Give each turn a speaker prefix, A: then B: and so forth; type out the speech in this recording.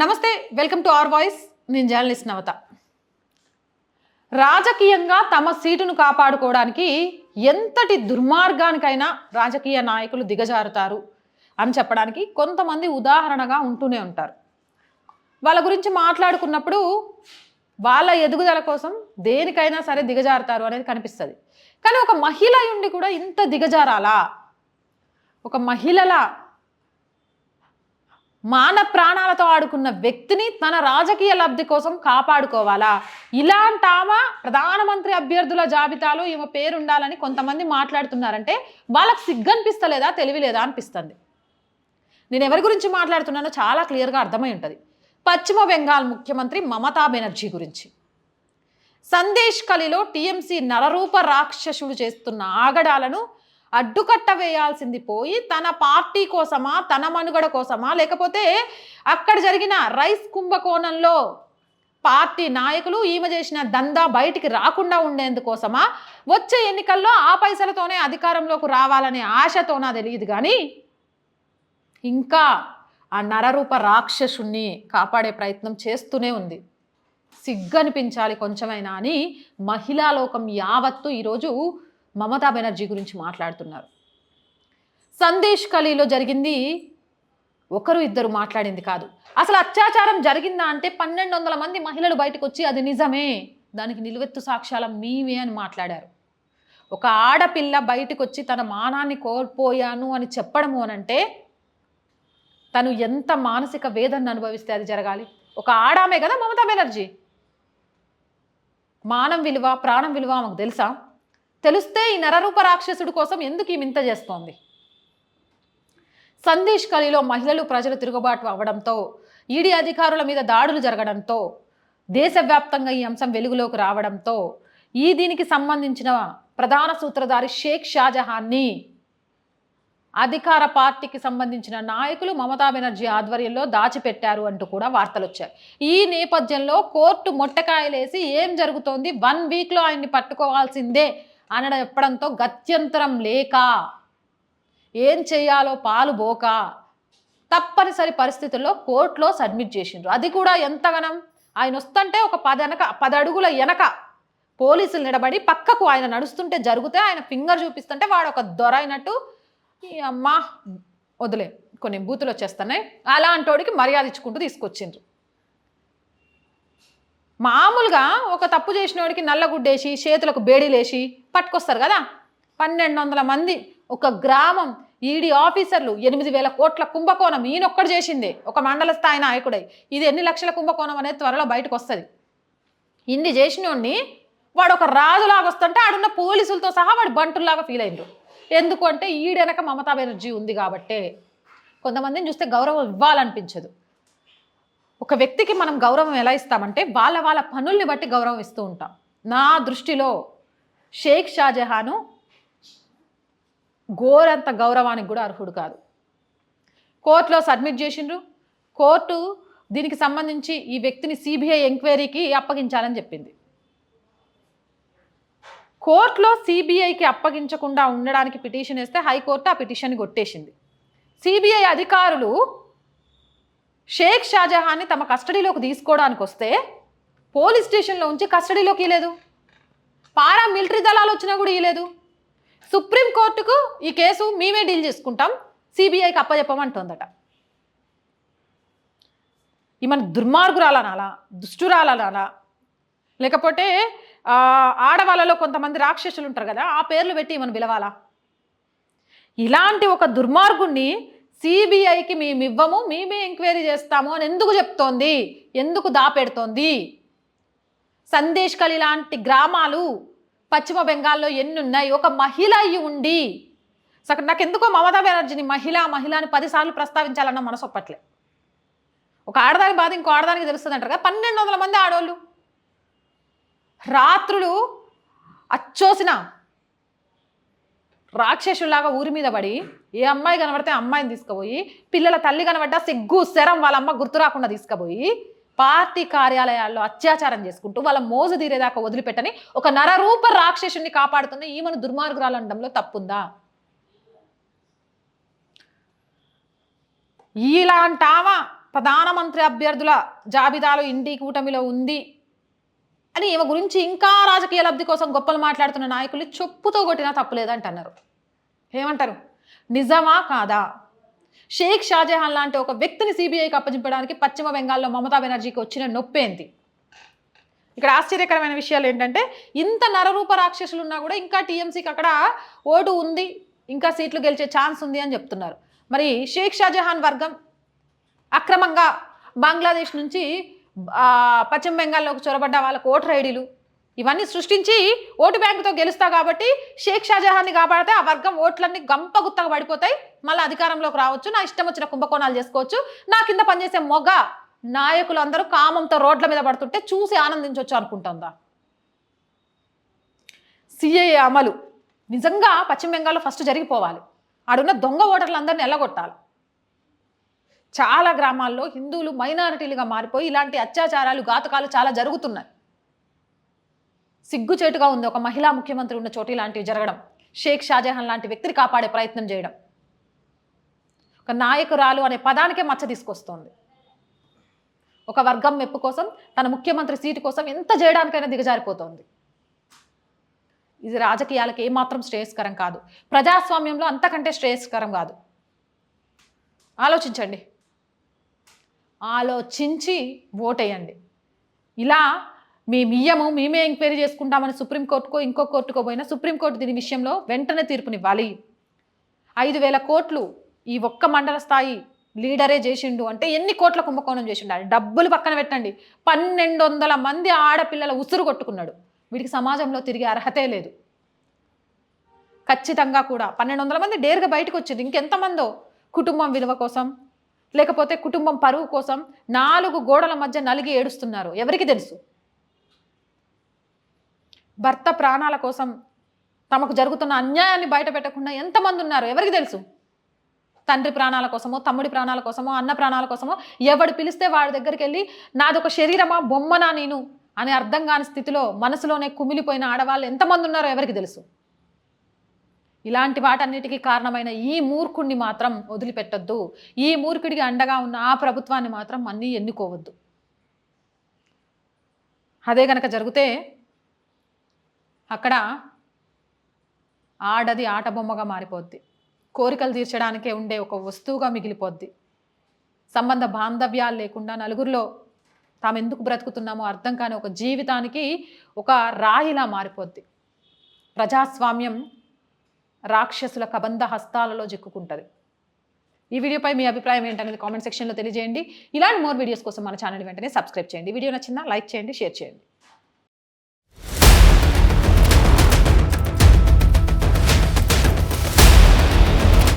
A: నమస్తే, welcome to our voice. నేను journalist నవత. రాజకీయంగా తమ సీటును కాపాడుకోవడానికి ఎంతటి దుర్మార్గానికైనా రాజకీయ నాయకులు దిగజారుతారు అని చెప్పడానికి కొంతమంది ఉదాహరణగా ఉంటూనే ఉంటారు. వాళ్ళ గురించి మాట్లాడుకున్నప్పుడు వాళ్ళ ఎదుగుదల కోసం దేనికైనా సరే దిగజారుతారు అనేది కనిపిస్తుంది. కానీ ఒక మహిళ ఉండి కూడా ఇంత దిగజారాలా? ఒక మహిళల మాన ప్రాణాలతో ఆడుకున్న వ్యక్తిని తన రాజకీయ లబ్ధి కోసం కాపాడుకోవాలా? ఇలాంటి ఆమె ప్రధానమంత్రి అభ్యర్థుల జాబితాలో ఈమె పేరు ఉండాలని కొంతమంది మాట్లాడుతున్నారంటే వాళ్ళకి సిగ్గనిపిస్తలేదా, తెలివి లేదా అనిపిస్తుంది. నేను ఎవరి గురించి మాట్లాడుతున్నానో చాలా క్లియర్గా అర్థమై ఉంటుంది. పశ్చిమ బెంగాల్ ముఖ్యమంత్రి మమతా బెనర్జీ గురించి. సందేశ్ కలిలో టీఎంసీ నరరూప రాక్షసుడు చేస్తున్న ఆగడాలను అడ్డుకట్ట వేయాల్సింది పోయి తన పార్టీ కోసమా, తన మనుగడ కోసమా, లేకపోతే అక్కడ జరిగిన రైస్ కుంభకోణంలో పార్టీ నాయకులు ఈమె చేసిన దందా బయటికి రాకుండా ఉండేందుకోసమా, వచ్చే ఎన్నికల్లో ఆ పైసలతోనే అధికారంలోకి రావాలనే ఆశతోనా తెలియదు. కానీ ఇంకా ఆ నరరూప రాక్షసుణ్ణి కాపాడే ప్రయత్నం చేస్తూనే ఉంది. సిగ్గనిపించాలి కొంచెమైనా అని మహిళా లోకం యావత్తు ఈరోజు మమతా బెనర్జీ గురించి మాట్లాడుతున్నారు. సందేశ్ కలిలో జరిగింది ఒకరు ఇద్దరు మాట్లాడింది కాదు. అసలు అత్యాచారం జరిగిందా అంటే 1200 మంది మహిళలు బయటకు వచ్చి అది నిజమే, దానికి నిలువెత్తు సాక్ష్యాల మీవే అని మాట్లాడారు. ఒక ఆడపిల్ల బయటకు వచ్చి తన మానాన్ని కోల్పోయాను అని చెప్పడము అనంటే తను ఎంత మానసిక వేదన అనుభవిస్తే అది జరగాలి. ఒక ఆడామే కదా మమతా బెనర్జీ. మానం విలువ, ప్రాణం విలువ ఆమెకు తెలుసా? తెలిస్తే ఈ నరరూప రాక్షసుడి కోసం ఎందుకు ఈ మింత చేస్తోంది? సందేశ్ కలిలో మహిళలు, ప్రజలు తిరుగుబాటు అవ్వడంతో, ఈడీ అధికారుల మీద దాడులు జరగడంతో, దేశవ్యాప్తంగా ఈ అంశం వెలుగులోకి రావడంతో దీనికి సంబంధించిన ప్రధాన సూత్రధారి షేక్ షాజహాన్ని అధికార పార్టీకి సంబంధించిన నాయకులు మమతా బెనర్జీ ఆధ్వర్యంలో దాచిపెట్టారు అంటూ కూడా వార్తలు వచ్చాయి. ఈ నేపథ్యంలో కోర్టు మొట్టకాయలేసి ఏం జరుగుతోంది, 1 వీక్లో ఆయన్ని పట్టుకోవాల్సిందే అనడం చెప్పడంతో గత్యంతరం లేక ఏం చేయాలో పాలు బోక తప్పనిసరి పరిస్థితుల్లో కోర్టులో సబ్మిట్ చేసిండ్రు. అది కూడా ఎంతగానం, ఆయన వస్తుంటే ఒక 10 అడుగుల వెనక పోలీసులు నిలబడి పక్కకు ఆయన నడుస్తుంటే జరిగితే ఆయన ఫింగర్ చూపిస్తుంటే వాడు ఒక దొర అయినట్టు, అమ్మా వదిలే కొన్ని బూతులు వచ్చేస్తున్నాయి, అలాంటోడికి మర్యాద ఇచ్చుకుంటూ తీసుకొచ్చిండ్రు. మామూలుగా ఒక తప్పు చేసినోడికి నల్లగుడ్డేసి చేతులకు బేడీలేసి పట్టుకొస్తారు కదా. 1200 మంది, ఒక గ్రామం, ఈడీ ఆఫీసర్లు, 8000 కోట్ల కుంభకోణం ఈయనొక్కడు చేసిందే, ఒక మండల స్థాయి నాయకుడై. ఇది ఎన్ని లక్షల కుంభకోణం అనేది త్వరలో బయటకు వస్తుంది. ఇన్ని చేసినోడిని వాడు ఒక రాజులాగా వస్తుంటే ఆడున్న పోలీసులతో సహా వాడు బంటుల్లాగా ఫీల్ అయ్యిండ్రు. ఎందుకు అంటే ఈడెనక మమతా బెనర్జీ ఉంది కాబట్టే. కొంతమందిని చూస్తే గౌరవం ఇవ్వాలనిపించదు. ఒక వ్యక్తికి మనం గౌరవం ఎలా ఇస్తామంటే వాళ్ళ పనుల్ని బట్టి గౌరవం ఇస్తూ ఉంటాం. నా దృష్టిలో షేక్ షాజహాను ఘోరంత గౌరవానికి కూడా అర్హుడు కాదు. కోర్టులో సబ్మిట్ చేసిండ్రు. కోర్టు దీనికి సంబంధించి ఈ వ్యక్తిని సిబిఐ ఎంక్వైరీకి అప్పగించాలని చెప్పింది. కోర్టులో సిబిఐకి అప్పగించకుండా ఉండడానికి పిటిషన్ వేస్తే హైకోర్టు ఆ పిటిషన్ని కొట్టేసింది. సిబిఐ అధికారులు షేక్ షాజహాన్ని తమ కస్టడీలోకి తీసుకోవడానికి వస్తే పోలీస్ స్టేషన్లో ఉంచి కస్టడీలోకి ఇవ్వలేదు. పారా మిలిటరీ దళాలు వచ్చినా కూడా ఇవ్వలేదు. సుప్రీంకోర్టుకు ఈ కేసు మేమే డీల్ చేసుకుంటాం, సిబిఐకి అప్పచెప్పమంటుందట. ఈమెను దుర్మార్గురాలనాలా, దుష్టురాలనాలా, లేకపోతే ఆడవాళ్ళలో కొంతమంది రాక్షసులు ఉంటారు కదా, ఆ పేర్లు పెట్టి ఈమెను పిలవాలా? ఇలాంటి ఒక దుర్మార్గుణ్ణి సిబిఐకి మేము ఇవ్వము, మేమే ఎంక్వైరీ చేస్తాము అని ఎందుకు చెప్తోంది? ఎందుకు దాపెడుతోంది? సందేశ్ కలి లాంటి గ్రామాలు పశ్చిమ బెంగాల్లో ఎన్ని ఉన్నాయి? ఒక మహిళ అయ్యి ఉండి నాకు ఎందుకో మమతా బెనర్జీని మహిళ అని 10 సార్లు ప్రస్తావించాలన్న మనసు ఒప్పట్లే. ఒక ఆడదాని బాధ ఇంకో ఆడదానికి తెలుస్తుంది అంటారు కదా. 1200 మంది ఆడవాళ్ళు రాత్రులు అచ్చోసిన రాక్షసులాగా ఊరి మీద పడి ఏ అమ్మాయి కనబడితే అమ్మాయిని తీసుకుపోయి, పిల్లల తల్లి కనబడ్డా సిగ్గు శరం వాళ్ళ అమ్మ గుర్తు రాకుండా తీసుకుపోయి పార్టీ కార్యాలయాల్లో అత్యాచారం చేసుకుంటూ వాళ్ళ మోజు తీరేదాకా వదిలిపెట్టని ఒక నరరూప రాక్షసుని కాపాడుతున్న ఈమెను దుర్మార్గురాలు అనడంలో తప్పుందా? ఇలాంటావా ప్రధానమంత్రి అభ్యర్థుల జాబితాలో ఇండి కూటమిలో ఉంది అని ఈమె గురించి ఇంకా రాజకీయ లబ్ధి కోసం గొప్పలు మాట్లాడుతున్న నాయకులు చెప్పుతో కొట్టినా తప్పులేదంటున్నారు. ఏమంటారు? నిజమా కాదా? షేక్ షాజహాన్ లాంటి ఒక వ్యక్తిని సిబిఐకి అప్పగించడానికి పశ్చిమ బెంగాల్లో మమతా బెనర్జీకి వచ్చిన నొప్పేంటి? ఇక్కడ ఆశ్చర్యకరమైన విషయాలు ఏంటంటే, ఇంత నరరూప రాక్షసులు ఉన్నా కూడా ఇంకా టీఎంసీకి అక్కడ ఓటు ఉంది, ఇంకా సీట్లు గెలిచే ఛాన్స్ ఉంది అని చెప్తున్నారు. మరి షేక్ షాజహాన్ వర్గం అక్రమంగా బంగ్లాదేశ్ నుంచి పశ్చిమ బెంగాల్లోకి చొరబడ్డ వాళ్ళకు ఓటర్ ఐడీలు ఇవన్నీ సృష్టించి ఓటు బ్యాంకుతో గెలుస్తా కాబట్టి షేక్ షాజహాన్ని కాపాడితే ఆ వర్గం ఓట్లన్నీ గంపగుత్తగా పడిపోతాయి, మళ్ళీ అధికారంలోకి రావచ్చు, నా ఇష్టం వచ్చిన కుంభకోణాలు చేసుకోవచ్చు, నా కింద పనిచేసే మొగ నాయకులు అందరూ కామంతో రోడ్ల మీద పడుతుంటే చూసి ఆనందించవచ్చు అనుకుంటుందా? సిఏఏ అమలు నిజంగా పశ్చిమ బెంగాల్లో ఫస్ట్ జరిగిపోవాలి. ఆడున్న దొంగ ఓటర్లందరినీ ఎల్లగొట్టాలి. చాలా గ్రామాల్లో హిందువులు మైనారిటీలుగా మారిపోయి ఇలాంటి అత్యాచారాలు, ఘాతుకాలు చాలా జరుగుతున్నాయి. సిగ్గుచేటుగా ఉంది ఒక మహిళా ముఖ్యమంత్రి ఉన్న చోటు ఇలాంటివి జరగడం, షేక్ షాజహాన్ లాంటి వ్యక్తిని కాపాడే ప్రయత్నం చేయడం. ఒక నాయకురాలు అనే పదానికే మచ్చ తీసుకొస్తోంది. ఒక వర్గం మెప్పు కోసం, తన ముఖ్యమంత్రి సీటు కోసం ఎంత చేయడానికైనా దిగజారిపోతోంది. ఇది రాజకీయాలకు ఏమాత్రం శ్రేయస్కరం కాదు, ప్రజాస్వామ్యంలో అంతకంటే శ్రేయస్కరం కాదు. ఆలోచించండి, ఆలోచించి ఓటేయండి. ఇలా మేమే ఎంక్వైరీ చేసుకుంటామని సుప్రీంకోర్టుకో ఇంకో కోర్టుకో పోయినా సుప్రీంకోర్టు దీని విషయంలో వెంటనే తీర్పునివ్వాలి. 5,000 కోట్లు ఈ ఒక్క మండల స్థాయి లీడరే చేసిండు అంటే ఎన్ని కోట్ల కుంభకోణం చేసిండు? డబ్బులు పక్కన పెట్టండి, 1,200 మంది ఆడపిల్లల ఉసురు కొట్టుకున్నాడు. వీడికి సమాజంలో తిరిగే అర్హతే లేదు. ఖచ్చితంగా కూడా 1,200 మంది డేర్గా బయటకు వచ్చింది. ఇంకెంతమందో కుటుంబం విలువ కోసం, లేకపోతే కుటుంబం పరువు కోసం 4 గోడల మధ్య నలిగి ఏడుస్తున్నారు. ఎవరికి తెలుసు? భర్త ప్రాణాల కోసం తమకు జరుగుతున్న అన్యాయాన్ని బయట పెట్టకుండా ఎంతమంది ఉన్నారు? ఎవరికి తెలుసు? తండ్రి ప్రాణాల కోసమో, తమ్ముడి ప్రాణాల కోసమో, అన్న ప్రాణాల కోసమో ఎవడు పిలిస్తే వాడి దగ్గరికి వెళ్ళి నాదొక శరీరమా, బొమ్మనా నేను అని అర్థం కాని స్థితిలో మనసులోనే కుమిలిపోయిన ఆడవాళ్ళు ఎంతమంది ఉన్నారో ఎవరికి తెలుసు? ఇలాంటి వాటన్నిటికీ కారణమైన ఈ మూర్ఖుడిని మాత్రం వదిలిపెట్టొద్దు. ఈ మూర్ఖుడికి అండగా ఉన్న ఆ ప్రభుత్వాన్ని మాత్రం అన్నీ ఎన్నుకోవద్దు. అదే గనక జరిగితే అక్కడ ఆడది ఆట బొమ్మగా మారిపోద్ది, కోరికలు తీర్చడానికే ఉండే ఒక వస్తువుగా మిగిలిపోద్ది. సంబంధ బాంధవ్యాలు లేకుండా నలుగురిలో తాము ఎందుకు బ్రతుకుతున్నామో అర్థం కాని ఒక జీవితానికి ఒక రాయిలా మారిపోద్ది. ప్రజాస్వామ్యం రాక్షసుల కబంధ హస్తాలలో చిక్కుకుంటుంది. ఈ వీడియోపై మీ అభిప్రాయం ఏంటనేది కామెంట్ సెక్షన్లో తెలియజేయండి. ఇలాంటి మోర్ వీడియోస్ కోసం మన ఛానల్ వెంటనే సబ్స్క్రైబ్ చేయండి. వీడియో నచ్చిందా లైక్ చేయండి, షేర్ చేయండి.